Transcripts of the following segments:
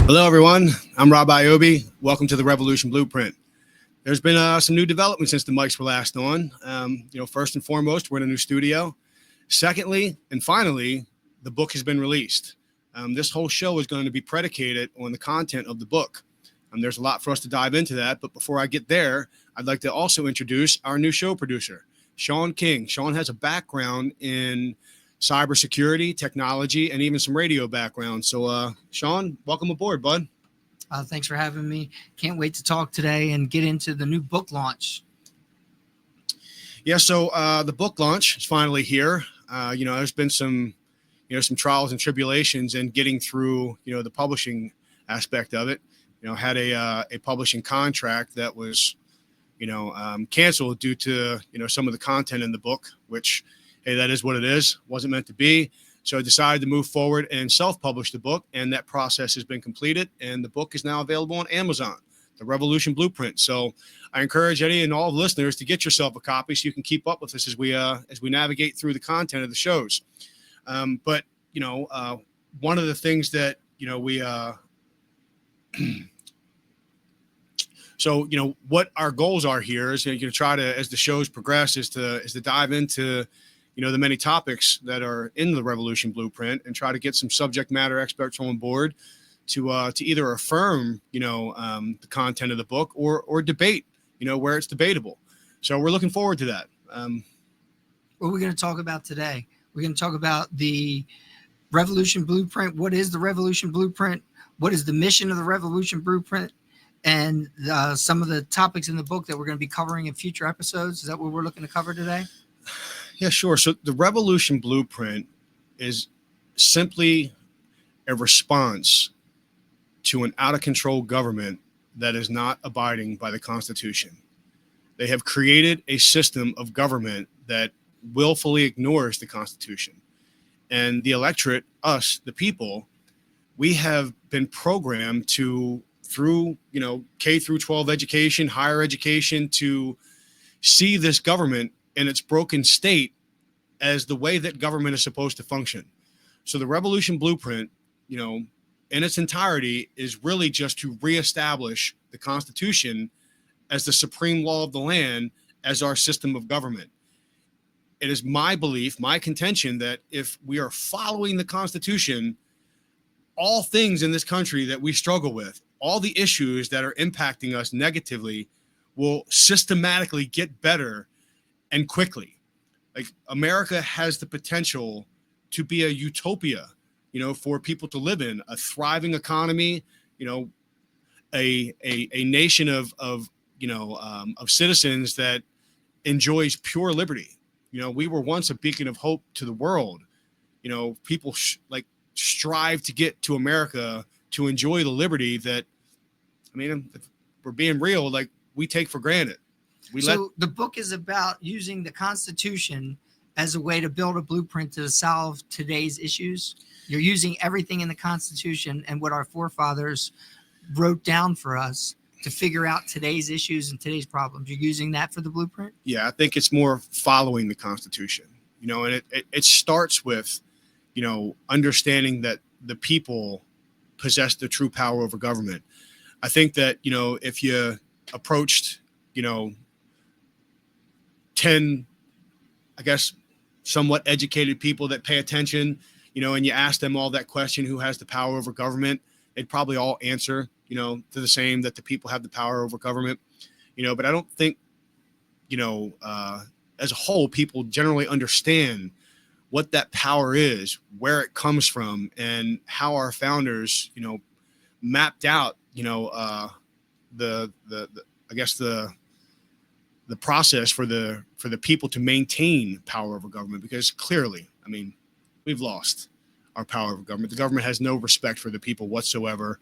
Hello, everyone. I'm Rob Iobbi. Welcome to the Revolution Blueprint. There's been some new developments since the mics were last on. First and foremost, we're in a new studio. Secondly, and finally, the book has been released. This whole show is going to be predicated on the content of the book. There's a lot for us to dive into that, but before I get there, I'd like to also introduce our new show producer, Sean King. Sean has a background in cybersecurity, technology, and even some radio background. So, Sean, welcome aboard, bud. Thanks for having me. Can't wait to talk today and get into the new book launch. Yeah, so the book launch is finally here. There's been some trials and tribulations in getting through, the publishing aspect of it. Had a publishing contract that was, canceled due to, some of the content in the book, which, hey, that is what it is. Wasn't meant to be. So I decided to move forward and self-publish the book, and that process has been completed, and the book is now available on Amazon, The Revolution Blueprint. So I encourage any and all listeners to get yourself a copy so you can keep up with us as we navigate through the content of the shows. But one of the things that we so what our goals are here is to try to, as the shows progress, is to dive into the many topics that are in the Revolution Blueprint and try to get some subject matter experts on board to either affirm, the content of the book or debate, where it's debatable. So we're looking forward to that. What are we going to talk about today? We're going to talk about the Revolution Blueprint. What is the Revolution Blueprint? What is the mission of the Revolution Blueprint? And some of the topics in the book that we're going to be covering in future episodes. Is that what we're looking to cover today? Yeah, sure. So the Revolution Blueprint is simply a response to an out-of-control government that is not abiding by the Constitution. They have created a system of government that willfully ignores the Constitution. And the electorate, us, the people, we have been programmed to, through K through 12 education, higher education, to see this government in its broken state as the way that government is supposed to function. So the Revolution Blueprint, in its entirety, is really just to reestablish the Constitution as the supreme law of the land, as our system of government. It is my belief, my contention, that if we are following the Constitution, all things in this country that we struggle with, all the issues that are impacting us negatively, will systematically get better and quickly. Like, America has the potential to be a utopia, for people to live in, a thriving economy, a nation of citizens that enjoys pure liberty. We were once a beacon of hope to the world. People strive to get to America to enjoy the liberty that, if we're being real, we take for granted. The book is about using the Constitution as a way to build a blueprint to solve today's issues. You're using everything in the Constitution and what our forefathers wrote down for us to figure out today's issues and today's problems. You're using that for the blueprint? Yeah, I think it's more following the Constitution, and it starts with, understanding that the people possess the true power over government. I think that, if you approached, 10, I guess, somewhat educated people that pay attention, and you ask them all that question, who has the power over government, they'd probably all answer, to the same, that the people have the power over government, but I don't think, as a whole, people generally understand what that power is, where it comes from, and how our founders, mapped out, the process for the people to maintain power over government, because clearly, we've lost our power over government. The government has no respect for the people whatsoever.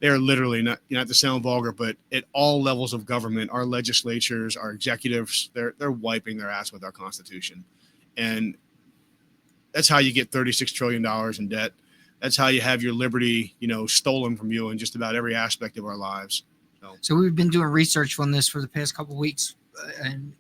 They are literally, not to sound vulgar, but at all levels of government, our legislatures, our executives, they're wiping their ass with our Constitution. And that's how you get $36 trillion in debt. That's how you have your liberty, stolen from you in just about every aspect of our lives. So we've been doing research on this for the past couple of weeks and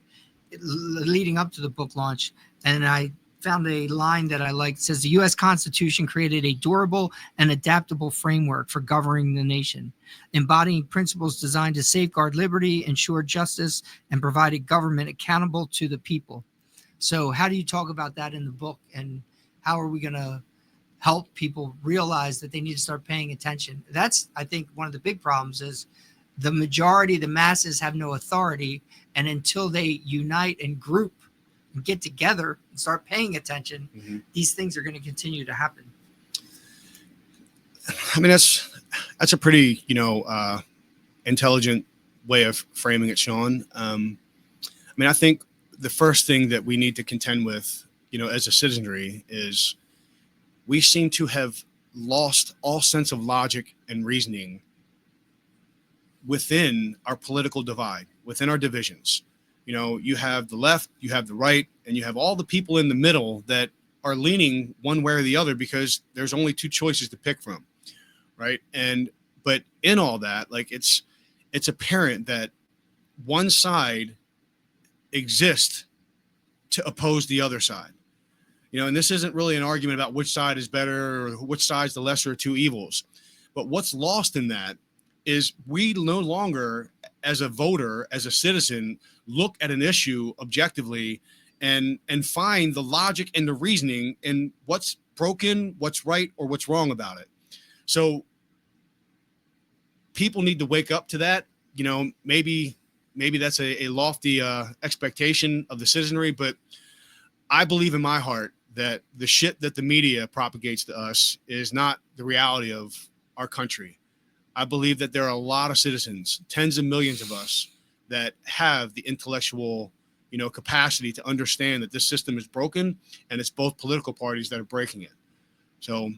leading up to the book launch. And I found a line that I liked. It says the U.S. Constitution created a durable and adaptable framework for governing the nation, embodying principles designed to safeguard liberty, ensure justice, and provide a government accountable to the people. So how do you talk about that in the book, and how are we going to help people realize that they need to start paying attention? That's, I think, one of the big problems is the majority, the masses have no authority. And until they unite and group and get together and start paying attention, these things are going to continue to happen. I mean, that's a pretty, intelligent way of framing it, Sean. I mean, I think the first thing that we need to contend with, as a citizenry, is we seem to have lost all sense of logic and reasoning within our political divide, within our divisions. You have the left, you have the right, and you have all the people in the middle that are leaning one way or the other because there's only two choices to pick from, right? But in all that, like, it's apparent that one side exists to oppose the other side. And this isn't really an argument about which side is better or which side's the lesser of two evils. But what's lost in that is we no longer, as a voter, as a citizen, look at an issue objectively and find the logic and the reasoning in what's broken, what's right, or what's wrong about it. So people need to wake up to that. Maybe that's a lofty expectation of the citizenry, but I believe in my heart that the shit that the media propagates to us is not the reality of our country. I believe that there are a lot of citizens, tens of millions of us, that have the intellectual, capacity to understand that this system is broken, and it's both political parties that are breaking it. So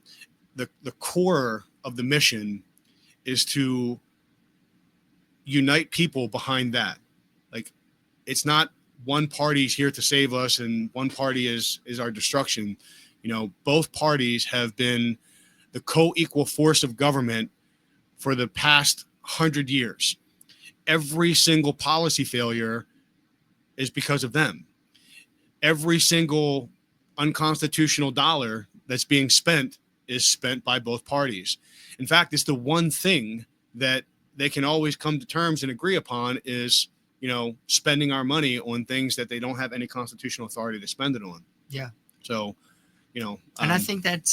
the core of the mission is to unite people behind that. Like, it's not one party's here to save us and one party is our destruction. Both parties have been the co-equal force of government for the past 100 years. Every single policy failure is because of them. Every single unconstitutional dollar that's being spent is spent by both parties. In fact, it's the one thing that they can always come to terms and agree upon is, spending our money on things that they don't have any constitutional authority to spend it on. Yeah. So, and I think that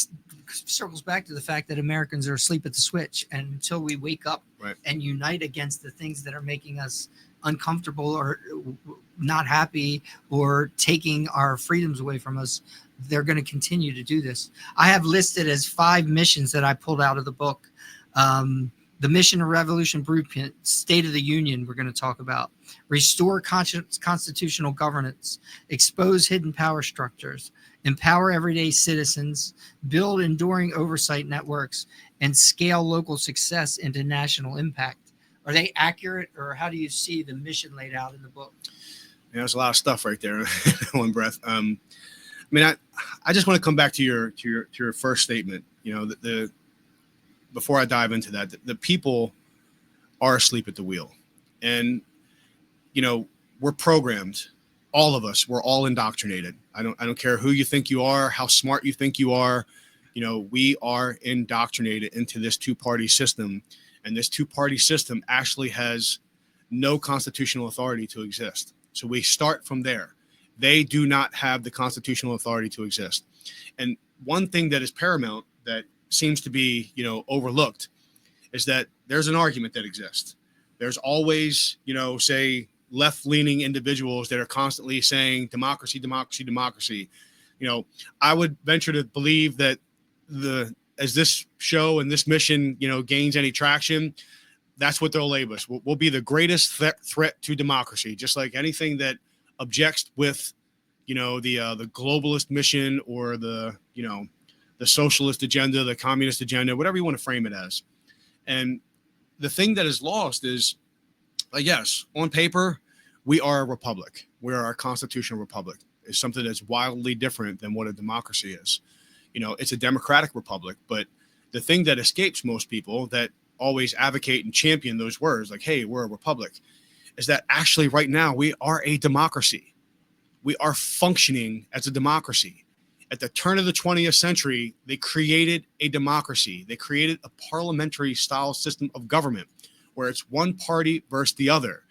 circles back to the fact that Americans are asleep at the switch. And until we wake up and unite against the things that are making us uncomfortable or not happy or taking our freedoms away from us, they're going to continue to do this. I have listed as 5 missions that I pulled out of the book. The Mission of Revolution Blueprint, State of the Union, we're going to talk about. Restore constitutional governance, expose hidden power structures, empower everyday citizens, build enduring oversight networks, and scale local success into national impact. Are they accurate, or how do you see the mission laid out in the book? There's a lot of stuff right there in one breath. I just want to come back to your first statement. Before I dive into that, the people are asleep at the wheel, and we're programmed. All of us, we're all indoctrinated. I don't care who you think you are, how smart you think you are. We are indoctrinated into this two-party system, and this two-party system actually has no constitutional authority to exist. So we start from there. They do not have the constitutional authority to exist. And one thing that is paramount that seems to be, overlooked is that there's an argument that exists. There's always, say, left-leaning individuals that are constantly saying democracy, democracy, democracy. I would venture to believe that as this show and this mission, gains any traction, that's what they'll label us. We'll be the greatest threat to democracy, just like anything that objects with, the globalist mission or the socialist agenda, the communist agenda, whatever you want to frame it as. And the thing that is lost is, yes, on paper, we are a republic. We are a constitutional republic. It's something that's wildly different than what a democracy is. It's a democratic republic, but the thing that escapes most people that always advocate and champion those words, like, hey, we're a republic, is that actually right now we are a democracy. We are functioning as a democracy. At the turn of the 20th century, they created a democracy. They created a parliamentary style system of government where it's one party versus the other.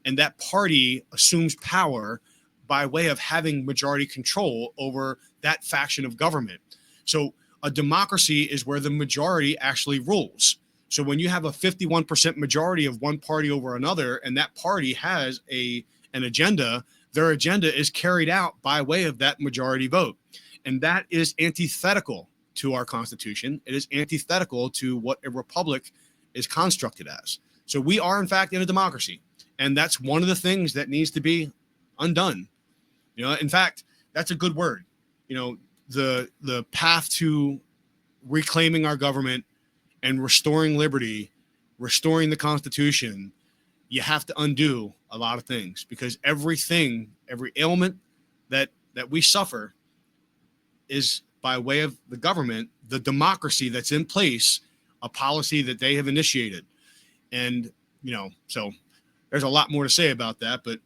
And that party assumes power by way of having majority control over that faction of government. So a democracy is where the majority actually rules. So when you have a 51% majority of one party over another, and that party has an agenda, their agenda is carried out by way of that majority vote. And that is antithetical to our Constitution. It is antithetical to what a republic is constructed as. So we are, in fact, in a democracy. And that's one of the things that needs to be undone. In fact, that's a good word. The path to reclaiming our government and restoring liberty, restoring the Constitution, you have to undo a lot of things, because every ailment that we suffer is by way of the government, the democracy that's in place, a policy that they have initiated. And, so there's a lot more to say about that, but.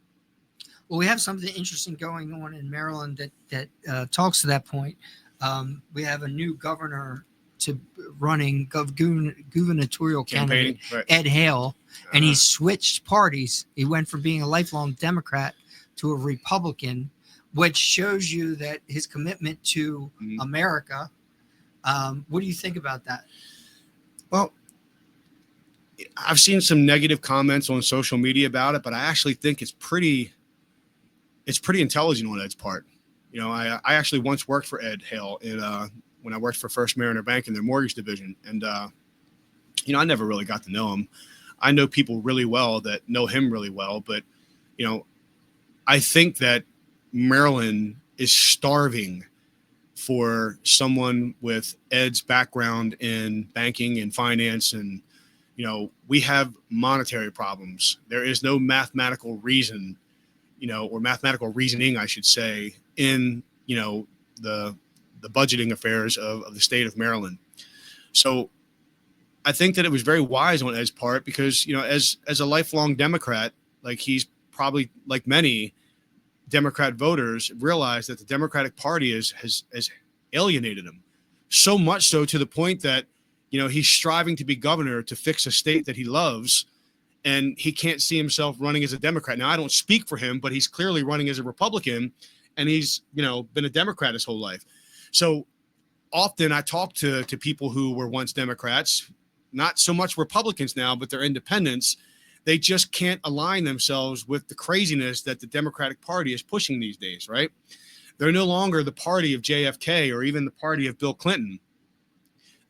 Well, we have something interesting going on in Maryland that talks to that point. We have a new governor running gubernatorial candidate, right. Ed Hale, and he switched parties. He went from being a lifelong Democrat to a Republican, which shows you that his commitment to America. What do you think about that? Well, I've seen some negative comments on social media about it, but I actually think it's pretty intelligent on Ed's part. I actually once worked for Ed Hale when I worked for First Mariner Bank in their mortgage division. And, I never really got to know him. I know people really well that know him really well, but, I think that Maryland is starving for someone with Ed's background in banking and finance. And, we have monetary problems. There is no mathematical reason, or mathematical reasoning, I should say, in, the budgeting affairs of the state of Maryland. So I think that it was very wise on Ed's part, because, as a lifelong Democrat, like he's probably, like many Democrat voters, realized that the Democratic Party has alienated him, so much so to the point that, he's striving to be governor to fix a state that he loves, and he can't see himself running as a Democrat. Now, I don't speak for him, but he's clearly running as a Republican, and he's, been a Democrat his whole life. So often I talk to people who were once Democrats, not so much Republicans now, but they're independents. They just can't align themselves with the craziness that the Democratic Party is pushing these days, right? They're no longer the party of JFK or even the party of Bill Clinton.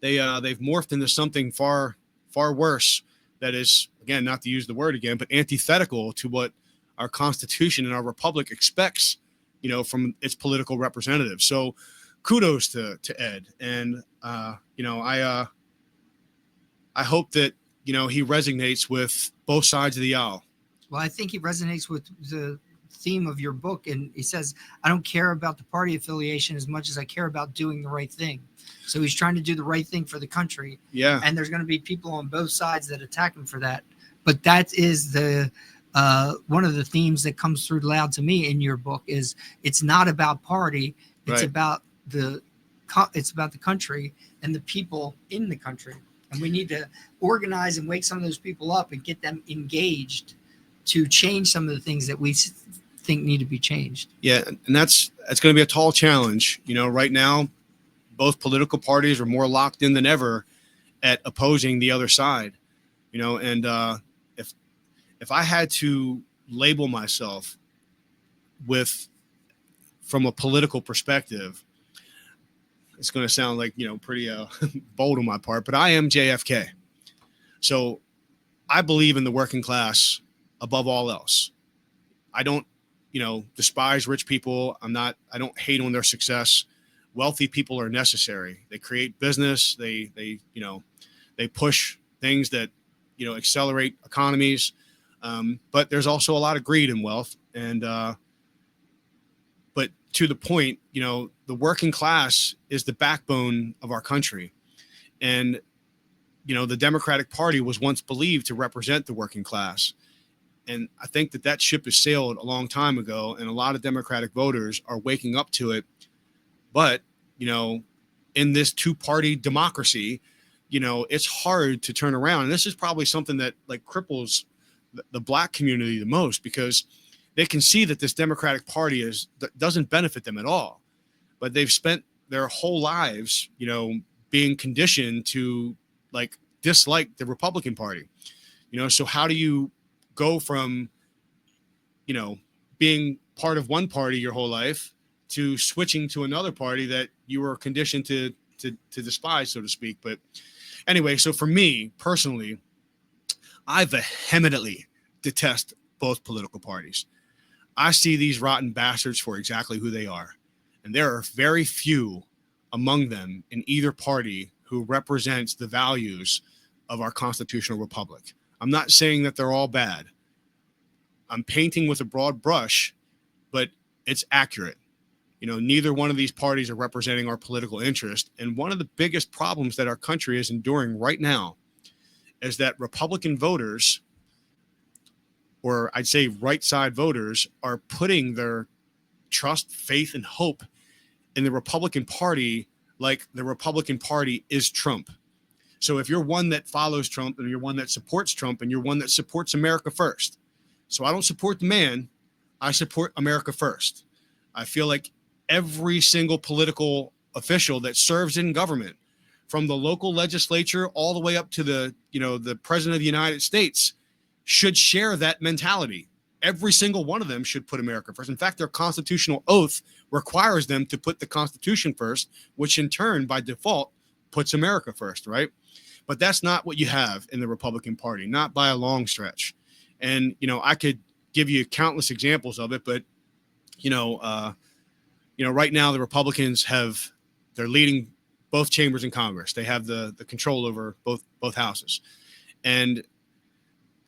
They've morphed into something far, far worse that is, again, not to use the word again, but antithetical to what our Constitution and our republic expects, from its political representatives. So kudos to Ed. And, I hope that, he resonates with both sides of the aisle. Well, I think he resonates with the theme of your book. And he says, I don't care about the party affiliation as much as I care about doing the right thing. So he's trying to do the right thing for the country. Yeah. And there's going to be people on both sides that attack him for that. But that is one of the themes that comes through loud to me in your book is it's not about party. It's right. about it's about the country and the people in the country. And we need to organize and wake some of those people up and get them engaged to change some of the things that we think need to be changed. Yeah. And that's going to be a tall challenge. Right now, both political parties are more locked in than ever at opposing the other side, and if I had to label myself from a political perspective, it's going to sound like, pretty bold on my part, but I am JFK. So I believe in the working class above all else. I don't, despise rich people. I don't hate on their success. Wealthy people are necessary. They create business. They push things that, accelerate economies. But there's also a lot of greed in wealth. And, but to the point, the working class is the backbone of our country. And, the Democratic Party was once believed to represent the working class. And I think that ship has sailed a long time ago, and a lot of Democratic voters are waking up to it. But in this two-party democracy, it's hard to turn around. And this is probably something that like cripples the black community the most, because they can see that this Democratic Party doesn't benefit them at all, but they've spent their whole lives, being conditioned to like dislike the Republican Party. So how do you go from, being part of one party your whole life to switching to another party that you were conditioned to despise, so to speak? But anyway, so for me personally, I vehemently detest both political parties. I see these rotten bastards for exactly who they are. And there are very few among them in either party who represents the values of our constitutional republic. I'm not saying that they're all bad. I'm painting with a broad brush, but it's accurate. Neither one of these parties are representing our political interest. And one of the biggest problems that our country is enduring right now is that Republican voters, or I'd say right side voters, are putting their trust, faith, and hope in the Republican Party like the Republican Party is Trump. So if you're one that follows Trump and you're one that supports Trump and you're one that supports America first. So I don't support the man, I support America first. I feel like every single political official that serves in government, from the local legislature all the way up to the president of the United States, should share that mentality. Every single one of them should put America first. In fact, their constitutional oath requires them to put the Constitution first, which in turn, by default, puts America first, right? But that's not what you have in the Republican Party, not by a long stretch. And, I could give you countless examples of it, but, right now the Republicans they're leading both chambers in Congress. They have the control over both houses. And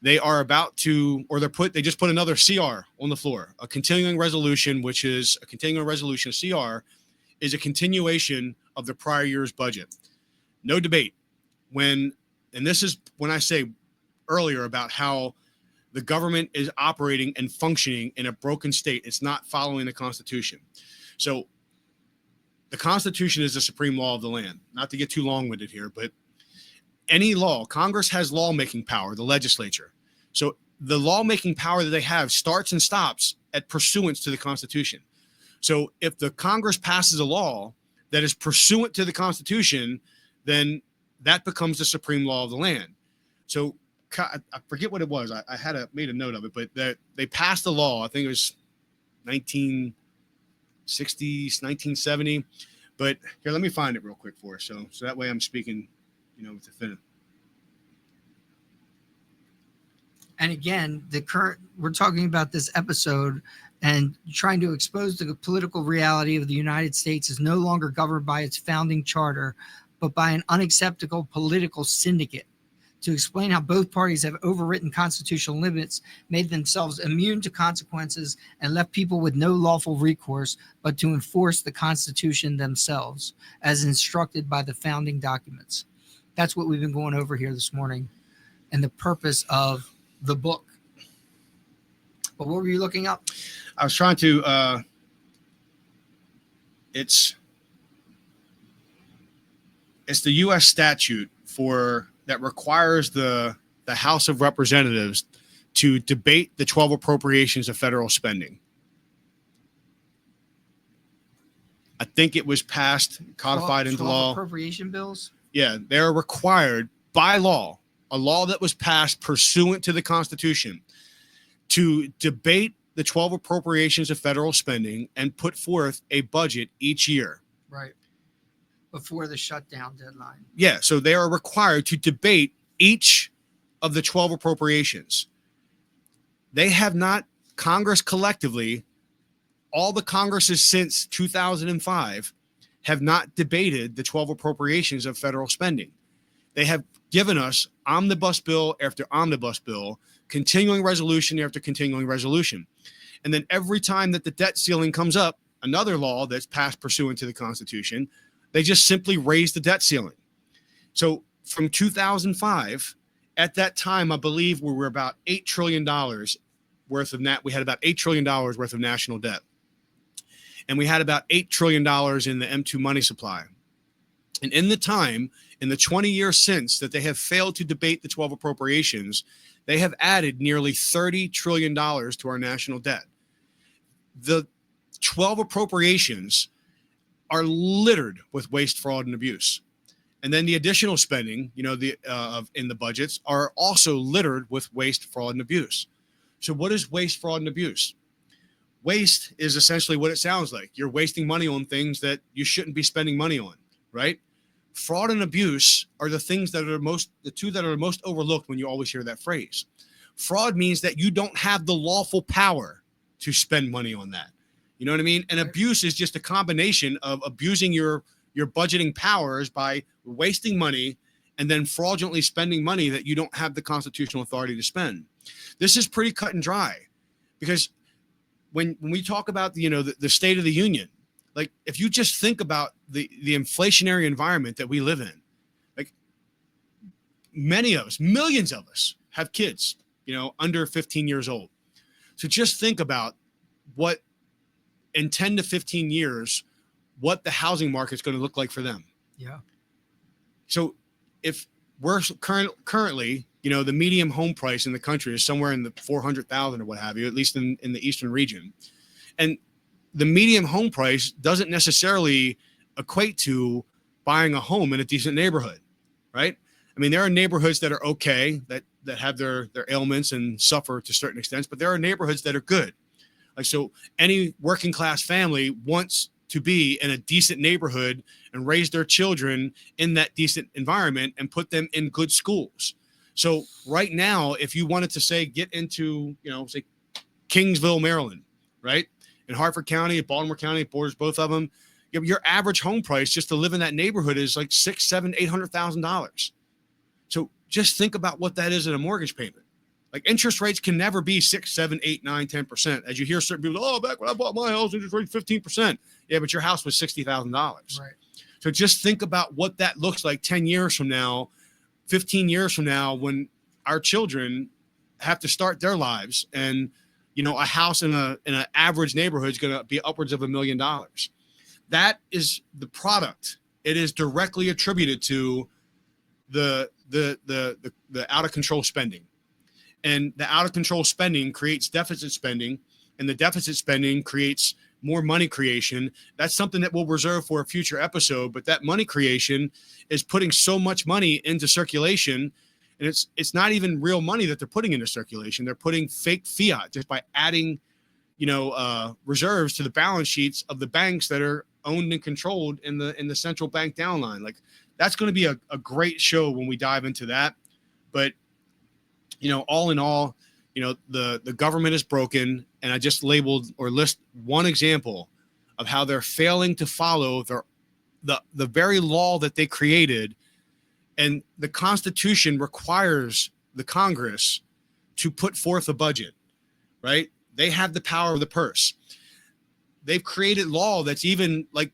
they are about to, or they just put another CR on the floor, a continuing resolution, which is a continuing resolution. A CR is a continuation of the prior year's budget. No debate. And this is when I say earlier about how the government is operating and functioning in a broken state. It's not following the Constitution. So the Constitution is the supreme law of the land. Not to get too long-winded here, but any law, Congress has lawmaking power, the legislature. So the lawmaking power that they have starts and stops at pursuance to the Constitution. So if the Congress passes a law that is pursuant to the Constitution, then that becomes the supreme law of the land. So I forget what it was. I made a note of it, but they passed a law. I think it was 1960s, 1970. But here, let me find it real quick for us. So that way I'm speaking, with the fin. And again, we're talking about this episode and trying to expose the political reality of the United States is no longer governed by its founding charter, but by an unacceptable political syndicate. To explain how both parties have overwritten constitutional limits, made themselves immune to consequences, and left people with no lawful recourse but to enforce the Constitution themselves, as instructed by the founding documents. That's what we've been going over here this morning, and the purpose of the book. But what were you looking up? I was trying to. It's the U.S. statute that requires the House of Representatives to debate the 12 appropriations of federal spending. I think it was passed, codified into law. Appropriation bills? Yeah, they're required by law, a law that was passed pursuant to the Constitution, to debate the 12 appropriations of federal spending and put forth a budget each year. Right. Before the shutdown deadline. Yeah, so they are required to debate each of the 12 appropriations. They have not, Congress collectively, all the Congresses since 2005 have not debated the 12 appropriations of federal spending. They have given us omnibus bill after omnibus bill, continuing resolution after continuing resolution. And then every time that the debt ceiling comes up, another law that's passed pursuant to the Constitution, they just simply raised the debt ceiling. So from 2005, at that time, I believe we were about $8 trillion worth of we had about $8 trillion worth of national debt. and we had about $8 trillion in the M2 money supply. And in the 20 years since that they have failed to debate the 12 appropriations, they have added nearly $30 trillion to our national debt. The 12 appropriations are littered with waste, fraud, and abuse. And then the additional spending, in the budgets are also littered with waste, fraud, and abuse. So what is waste, fraud, and abuse? Waste is essentially what it sounds like. You're wasting money on things that you shouldn't be spending money on, right? Fraud and abuse are the things that are the two that are most overlooked when you always hear that phrase. Fraud means that you don't have the lawful power to spend money on that. You know what I mean? And abuse is just a combination of abusing your budgeting powers by wasting money and then fraudulently spending money that you don't have the constitutional authority to spend. This is pretty cut and dry, because when we talk about the State of the Union, like if you just think about the inflationary environment that we live in, like many of us, millions of us have kids, under 15 years old. So just think about what in 10 to 15 years, what the housing market is going to look like for them. Yeah. So if we're currently, the median home price in the country is somewhere in the 400,000 or what have you, at least in the Eastern region. And the median home price doesn't necessarily equate to buying a home in a decent neighborhood, right? I mean, there are neighborhoods that are okay, that have their ailments and suffer to certain extents, but there are neighborhoods that are good. Like, so any working class family wants to be in a decent neighborhood and raise their children in that decent environment and put them in good schools. So right now, if you wanted to say, get into, say Kingsville, Maryland, right? In Hartford County, Baltimore County, it borders both of them. Your average home price just to live in that neighborhood is like $600,000, $700,000, $800,000. So just think about what that is in a mortgage payment. Like interest rates can never be 6, 7, 8, 9, 10%. As you hear certain people, back when I bought my house, interest rate 15%. Yeah, but your house was $60,000. Right. So just think about what that looks like 10 years from now, 15 years from now, when our children have to start their lives, and a house in an average neighborhood is going to be upwards of $1 million. That is the product. It is directly attributed to the out of control spending. And the out of control spending creates deficit spending, and the deficit spending creates more money creation. That's something that we'll reserve for a future episode. But that money creation is putting so much money into circulation, and it's not even real money that they're putting into circulation. They're putting fake fiat just by adding, reserves to the balance sheets of the banks that are owned and controlled in the central bank downline. Like, that's going to be a great show when we dive into that. But all in all, the government is broken, and I just list one example of how they're failing to follow the very law that they created. And the Constitution requires the Congress to put forth a budget, right? They have the power of the purse. They've created law that's even like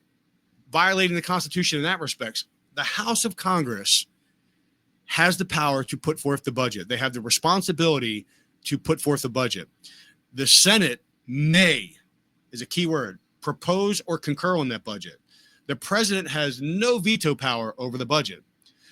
violating the Constitution in that respect. The House of Congress has the power to put forth the budget. They have the responsibility to put forth the budget. The Senate may, is a key word, propose or concur on that budget. The president has no veto power over the budget,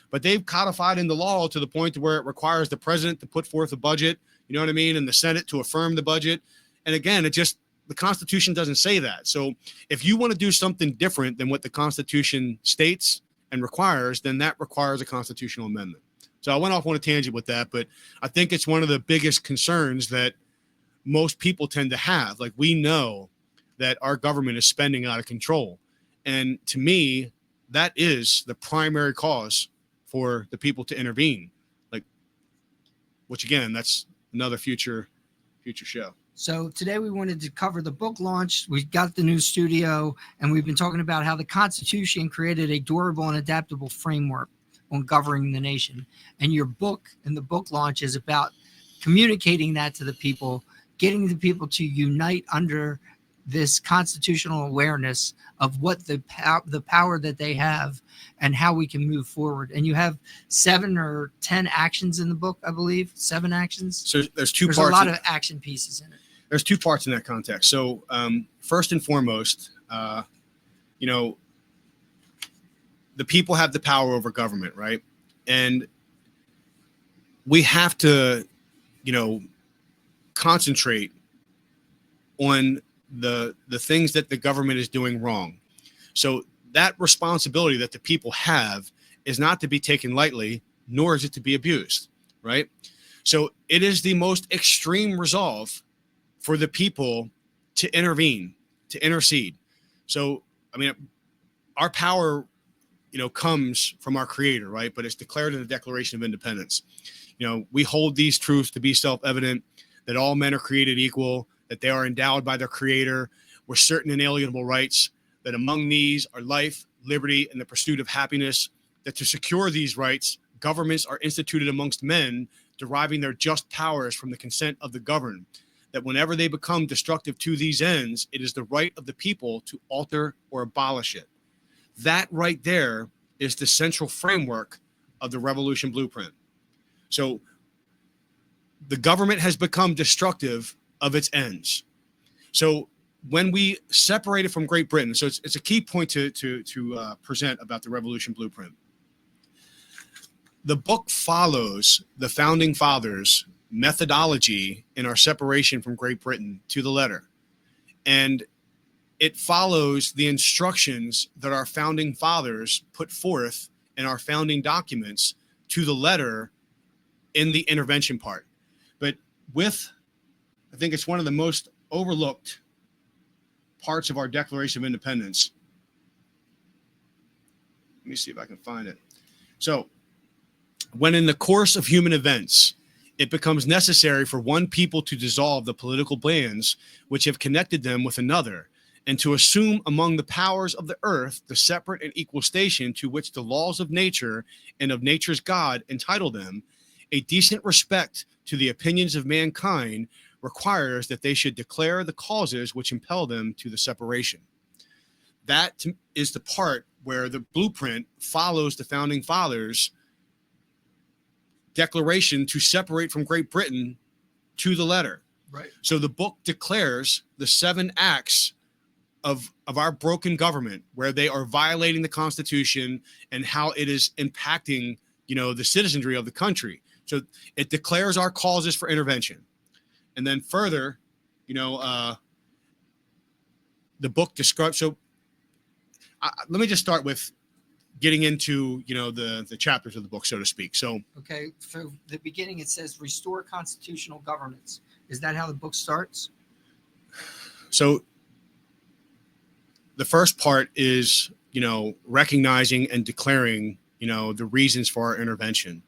but they've codified in the law to the point to where it requires the president to put forth a budget, and the Senate to affirm the budget. And again, the Constitution doesn't say that. So if you want to do something different than what the Constitution states and requires, then that requires a constitutional amendment. So I went off on a tangent with that, but I think it's one of the biggest concerns that most people tend to have. Like, we know that our government is spending out of control. And to me, that is the primary cause for the people to intervene. Like, which again, that's another future show. So today we wanted to cover the book launch. We got the new studio, and we've been talking about how the Constitution created a durable and adaptable framework on governing the nation. And your book and the book launch is about communicating that to the people, getting the people to unite under this constitutional awareness of what the power that they have and how we can move forward. And you have 7 or 10 actions in the book, I believe. 7 actions. So there's parts. There's a lot of action pieces in it. There's 2 parts in that context. So first and foremost, uh, you know, the people have the power over government, right? And we have to, you know, concentrate on the things that the government is doing wrong. So that responsibility that the people have is not to be taken lightly, nor is it to be abused, right? So it is the most extreme resolve for the people to intervene, to intercede. So, I mean, our power, comes from our creator, right? But it's declared in the Declaration of Independence. We hold these truths to be self-evident, that all men are created equal, that they are endowed by their creator with certain inalienable rights, that among these are life, liberty, and the pursuit of happiness, that to secure these rights, governments are instituted amongst men, deriving their just powers from the consent of the governed, that whenever they become destructive to these ends, it is the right of the people to alter or abolish it. That right there is the central framework of the revolution blueprint. So the government has become destructive of its ends. So when we separated from Great Britain, so it's a key point to present about the revolution blueprint. The book follows the founding fathers' methodology in our separation from Great Britain to the letter. And it follows the instructions that our founding fathers put forth in our founding documents to the letter in the intervention part. But I think it's one of the most overlooked parts of our Declaration of Independence. Let me see if I can find it. So, when in the course of human events, it becomes necessary for one people to dissolve the political bands which have connected them with another, and to assume among the powers of the earth the separate and equal station to which the laws of nature and of nature's God entitle them, a decent respect to the opinions of mankind requires that they should declare the causes which impel them to the separation. That is the part where the blueprint follows the founding fathers' declaration to separate from Great Britain to the letter. Right. So the book declares the 7 acts of our broken government, where they are violating the Constitution and how it is impacting, the citizenry of the country. So it declares our causes for intervention. And then further, the book describes. So let me just start with getting into, the chapters of the book, so to speak. So, okay. For the beginning, it says restore constitutional governance. Is that how the book starts? So the first part is, recognizing and declaring, the reasons for our intervention.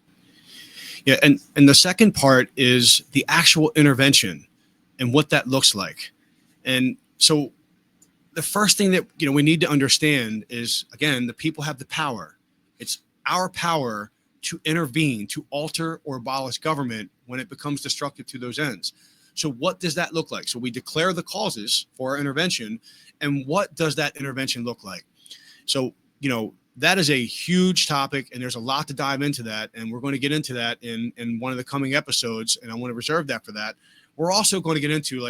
Yeah. And the second part is the actual intervention and what that looks like. And so the first thing that, we need to understand is, again, the people have the power. It's our power to intervene, to alter or abolish government when it becomes destructive to those ends. So what does that look like? So we declare the causes for our intervention, and what does that intervention look like? So, that is a huge topic, and there's a lot to dive into that. And we're going to get into that in one of the coming episodes. And I want to reserve that for that. We're also going to get into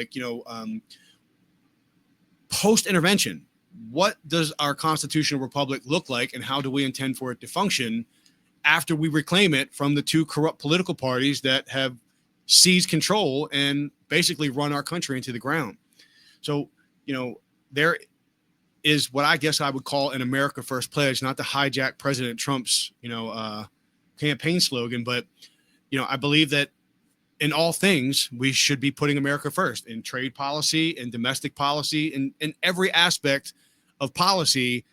post-intervention. What does our constitutional republic look like, and how do we intend for it to function after we reclaim it from the 2 corrupt political parties that have seized control and basically run our country into the ground? So, there is what I guess I would call an America First pledge, not to hijack President Trump's, campaign slogan, but, I believe that in all things, we should be putting America first in trade policy and domestic policy, in every aspect of policy.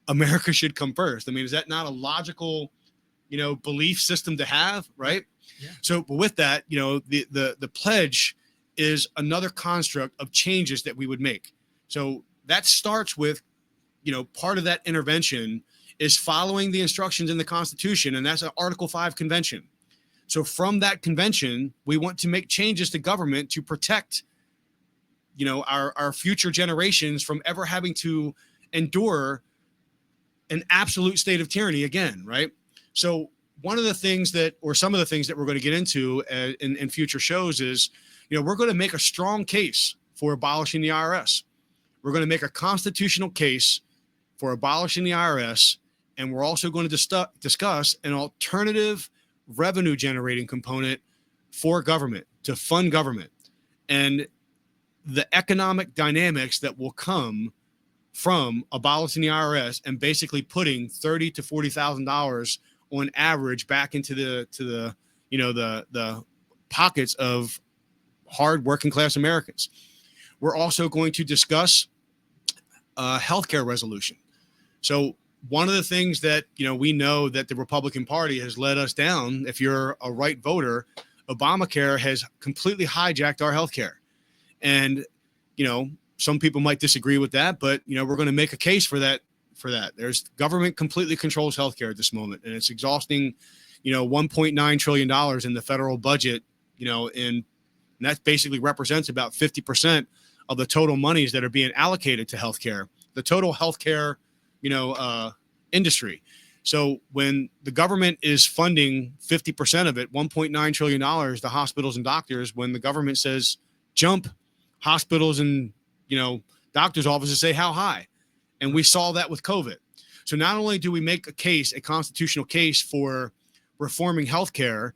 America should come first. I mean, is that not a logical, belief system to have? Right. Yeah. So, but with that, the pledge is another construct of changes that we would make. So that starts with, part of that intervention is following the instructions in the Constitution, and that's an Article 5 convention. So from that convention, we want to make changes to government to protect, our future generations from ever having to endure an absolute state of tyranny again, right? So one of the things some of the things that we're going to get into in future shows is, we're going to make a strong case for abolishing the IRS. We're going to make a constitutional case for abolishing the IRS, and we're also going to discuss an alternative revenue generating component for government to fund government and the economic dynamics that will come from abolishing the IRS and basically putting $30,000 to $40,000 on average back into the pockets of hard working class Americans. We're also going to discuss healthcare resolution. So one of the things that, we know that the Republican Party has led us down, if you're a right voter, Obamacare has completely hijacked our healthcare. And, some people might disagree with that, but, we're going to make a case for that. There's government completely controls healthcare at this moment, and it's exhausting, $1.9 trillion in the federal budget, and that basically represents about 50% of the total monies that are being allocated to healthcare, the total healthcare, industry. So when the government is funding 50% of it, $1.9 trillion, the hospitals and doctors, when the government says jump, hospitals and, doctors' offices say how high. And we saw that with COVID. So not only do we make a constitutional case for reforming healthcare,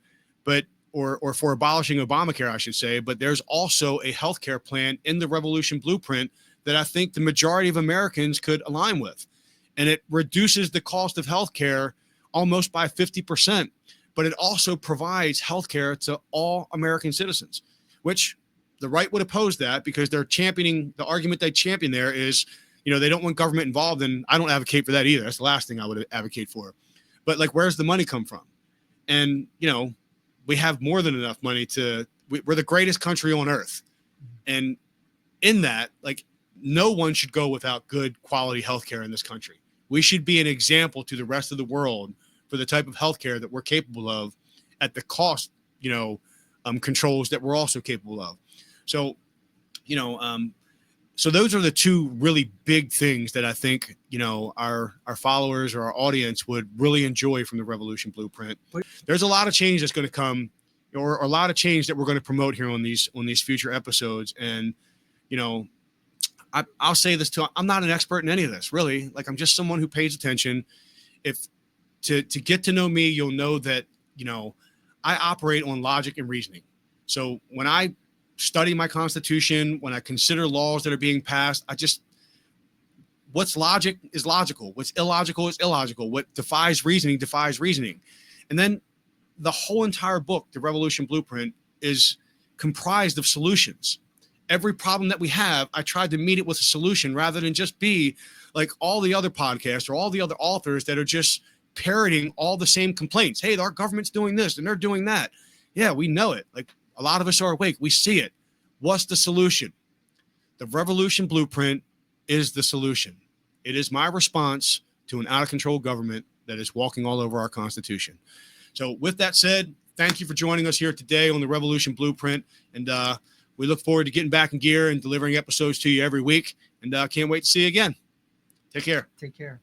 or for abolishing Obamacare, I should say, but there's also a healthcare plan in the Revolution Blueprint that I think the majority of Americans could align with. And it reduces the cost of healthcare almost by 50%, but it also provides healthcare to all American citizens, which the right would oppose that because they're championing, the argument they champion there is, they don't want government involved, and I don't advocate for that either. That's the last thing I would advocate for. But where's the money come from? And, we have more than enough money we're the greatest country on earth. And in that, no one should go without good quality healthcare in this country. We should be an example to the rest of the world for the type of healthcare that we're capable of at the cost, controls that we're also capable of. So, so those are the two really big things that I think, our followers or our audience would really enjoy from the Revolution Blueprint. There's a lot of change that's going to come, or a lot of change that we're going to promote here on these future episodes. And, I'll say this too. I'm not an expert in any of this, really. I'm just someone who pays attention. If to get to know me, you'll know that, I operate on logic and reasoning. So when I study my Constitution, when I consider laws that are being passed, what's logic is logical. What's illogical is illogical. What defies reasoning. And then the whole entire book, The Revolution Blueprint, is comprised of solutions. Every problem that we have, I tried to meet it with a solution rather than just be like all the other podcasts or all the other authors that are just parroting all the same complaints. Hey, our government's doing this and they're doing that. Yeah, we know it. A lot of us are awake. We see it. What's the solution? The Revolution Blueprint is the solution. It is my response to an out-of-control government that is walking all over our Constitution. So with that said, thank you for joining us here today on the Revolution Blueprint. And we look forward to getting back in gear and delivering episodes to you every week. And can't wait to see you again. Take care. Take care.